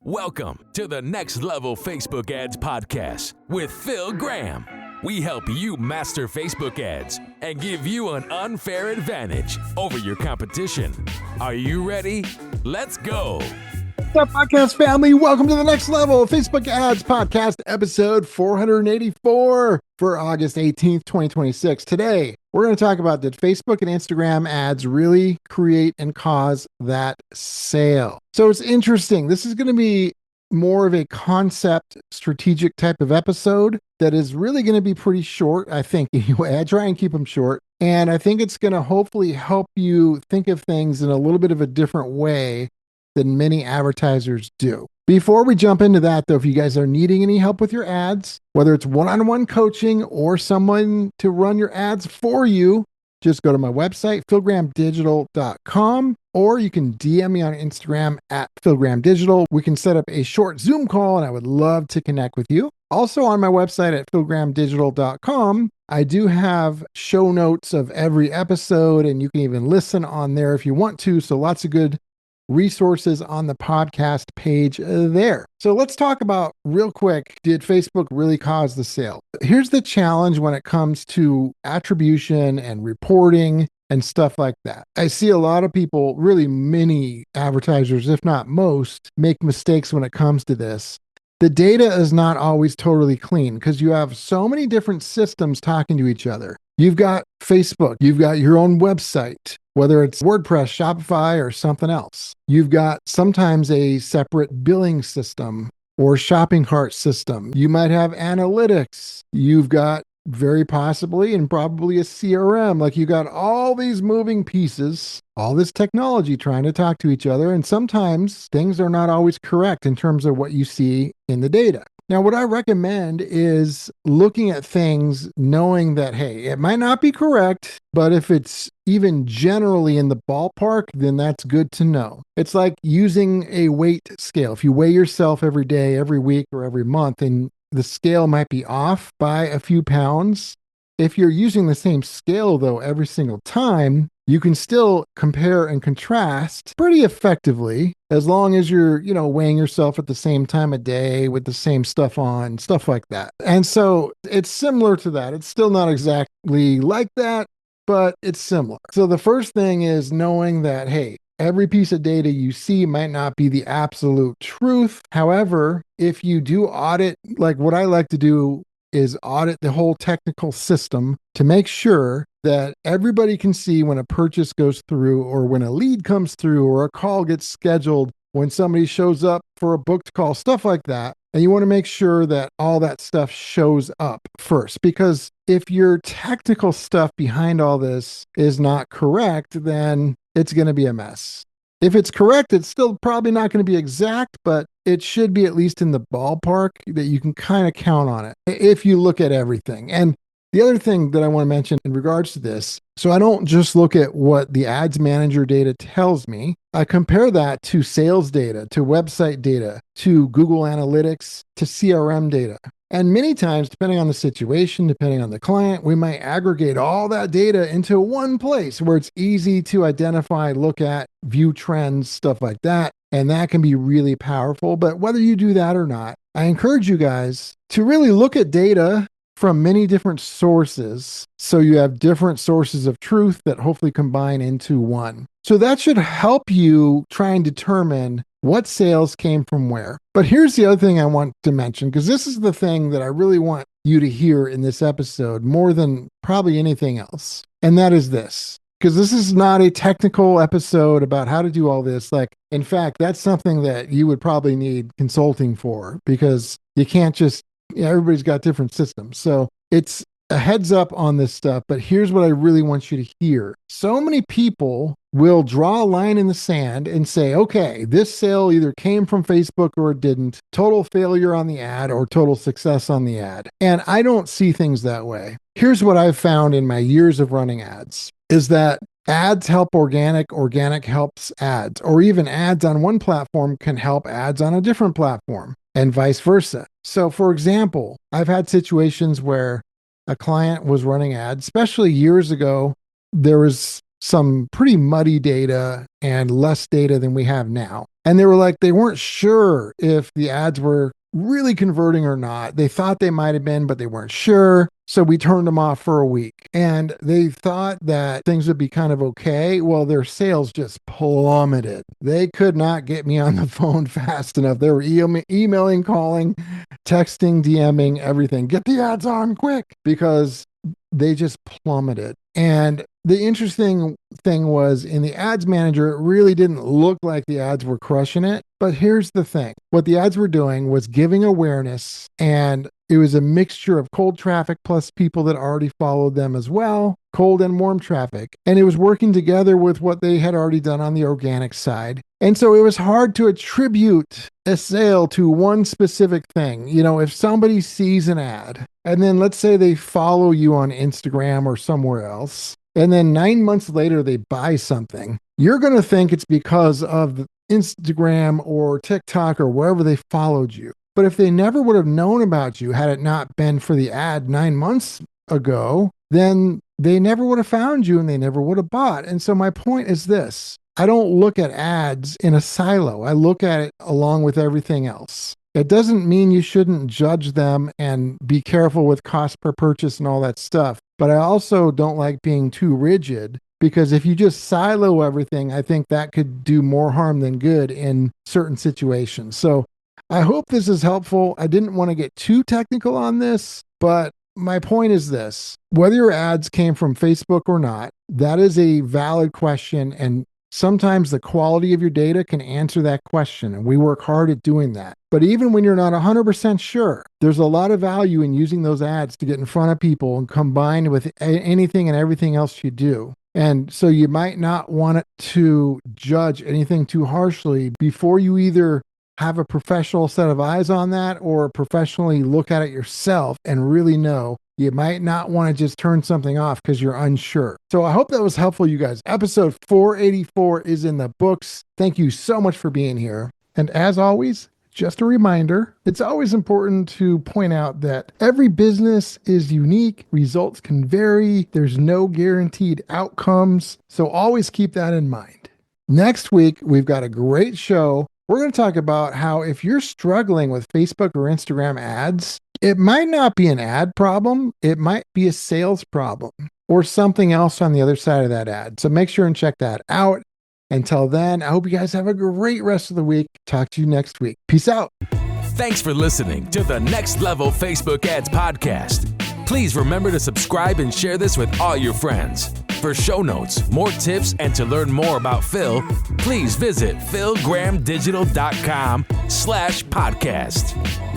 Welcome to the Next Level Facebook Ads Podcast with Phil Graham. We help you master Facebook ads and give you an unfair advantage over your competition. Are you ready? Let's go. What's up, podcast family? Welcome to the Next Level Facebook Ads Podcast, episode 484 for August 18th, 2026. Today, we're going to talk about, did Facebook and Instagram ads really create and cause that sale? So it's interesting. This is going to be more of a concept strategic type of episode that is really going to be pretty short, I think. Anyway, I try and keep them short. And I think it's going to hopefully help you think of things in a little bit of a different way than many advertisers do. Before we jump into that, though, if you guys are needing any help with your ads, whether it's one-on-one coaching or someone to run your ads for you, just go to my website, philgrahamdigital.com, or you can DM me on Instagram at philgrahamdigital. We can set up a short Zoom call, and I would love to connect with you. Also on my website at philgrahamdigital.com, I do have show notes of every episode, and you can even listen on there if you want to. So lots of good resources on the podcast page there. So let's talk about real quick, did Facebook really cause the sale? Here's the challenge when it comes to attribution and reporting and stuff like that. I see a lot of people, really many advertisers, if not most, make mistakes when it comes to this. The data is not always totally clean because you have so many different systems talking to each other. You've got Facebook, you've got your own website, whether it's WordPress, Shopify, or something else. You've got sometimes a separate billing system or shopping cart system. You might have analytics. You've got very possibly and probably a CRM. Like you got all these moving pieces, all this technology trying to talk to each other. And sometimes things are not always correct in terms of what you see in the data. Now, what I recommend is looking at things knowing that, hey, it might not be correct, but if it's even generally in the ballpark, then that's good to know. It's like using a weight scale. If you weigh yourself every day, every week, or every month, and the scale might be off by a few pounds, if you're using the same scale, though, every single time, you can still compare and contrast pretty effectively as long as you're, weighing yourself at the same time of day with the same stuff on, stuff like that. And so it's similar to that. It's still not exactly like that, but it's similar. So the first thing is knowing that, hey, every piece of data you see might not be the absolute truth. However, if you do audit, like what I like to do is audit the whole technical system to make sure that everybody can see when a purchase goes through or when a lead comes through or a call gets scheduled, when somebody shows up for a booked call, stuff like that. And you want to make sure that all that stuff shows up first, because if your technical stuff behind all this is not correct, then it's going to be a mess. If it's correct, it's still probably not going to be exact, but it should be at least in the ballpark that you can kind of count on it if you look at everything. And the other thing that I want to mention in regards to this, so I don't just look at what the ads manager data tells me. I compare that to sales data, to website data, to Google Analytics, to CRM data. And many times, depending on the situation, depending on the client, we might aggregate all that data into one place where it's easy to identify, look at, view trends, stuff like that. And that can be really powerful. But whether you do that or not, I encourage you guys to really look at data from many different sources. So you have different sources of truth that hopefully combine into one. So that should help you try and determine what sales came from where. But here's the other thing I want to mention, because this is the thing that I really want you to hear in this episode more than probably anything else. And that is this, because this is not a technical episode about how to do all this. Like, in fact, that's something that you would probably need consulting for, because you can't just, everybody's got different systems. So it's a heads up on this stuff, but here's what I really want you to hear. So many people will draw a line in the sand and say, okay, this sale either came from Facebook or it didn't. Total failure on the ad or total success on the ad. And I don't see things that way. Here's what I've found in my years of running ads is that ads help organic, organic helps ads, or even ads on one platform can help ads on a different platform and vice versa. So for example, I've had situations where a client was running ads, especially years ago. There was some pretty muddy data and less data than we have now. And they were like, they weren't sure if the ads were really converting or not. They thought they might have been, but they weren't sure. So we turned them off for a week. And they thought that things would be kind of okay. Well, their sales just plummeted. They could not get me on the phone fast enough. They were emailing, calling, texting, DMing, everything. Get the ads on quick, because they just plummeted. And the interesting thing was, in the ads manager, it really didn't look like the ads were crushing it. But here's the thing. What the ads were doing was giving awareness, and it was a mixture of cold traffic plus people that already followed them as well, cold and warm traffic. And it was working together with what they had already done on the organic side. And so it was hard to attribute a sale to one specific thing. You know, if somebody sees an ad, and then let's say they follow you on Instagram or somewhere else, and then 9 months later they buy something, you're going to think it's because of the Instagram or TikTok or wherever they followed you. But if they never would have known about you had it not been for the ad 9 months ago, then they never would have found you and they never would have bought. And so my point is this: I don't look at ads in a silo. I look at it along with everything else. It doesn't mean you shouldn't judge them and be careful with cost per purchase and all that stuff. But I also don't like being too rigid, because if you just silo everything, I think that could do more harm than good in certain situations. So I hope this is helpful. I didn't want to get too technical on this, but my point is this: whether your ads came from Facebook or not, that is a valid question. And sometimes the quality of your data can answer that question. And we work hard at doing that. But even when you're not 100% sure, there's a lot of value in using those ads to get in front of people and combined with anything and everything else you do. And so you might not want to judge anything too harshly before you either have a professional set of eyes on that or professionally look at it yourself and really know. You might not want to just turn something off because you're unsure. So I hope that was helpful, you guys. Episode 484 is in the books. Thank you so much for being here. And as always, just a reminder, it's always important to point out that every business is unique. Results can vary. There's no guaranteed outcomes. So always keep that in mind. Next week, we've got a great show. We're going to talk about how if you're struggling with Facebook or Instagram ads, it might not be an ad problem. It might be a sales problem or something else on the other side of that ad. So make sure and check that out. Until then, I hope you guys have a great rest of the week. Talk to you next week. Peace out. Thanks for listening to the Next Level Facebook Ads Podcast. Please remember to subscribe and share this with all your friends. For show notes, more tips, and to learn more about Phil, please visit philgrahamdigital.com/podcast.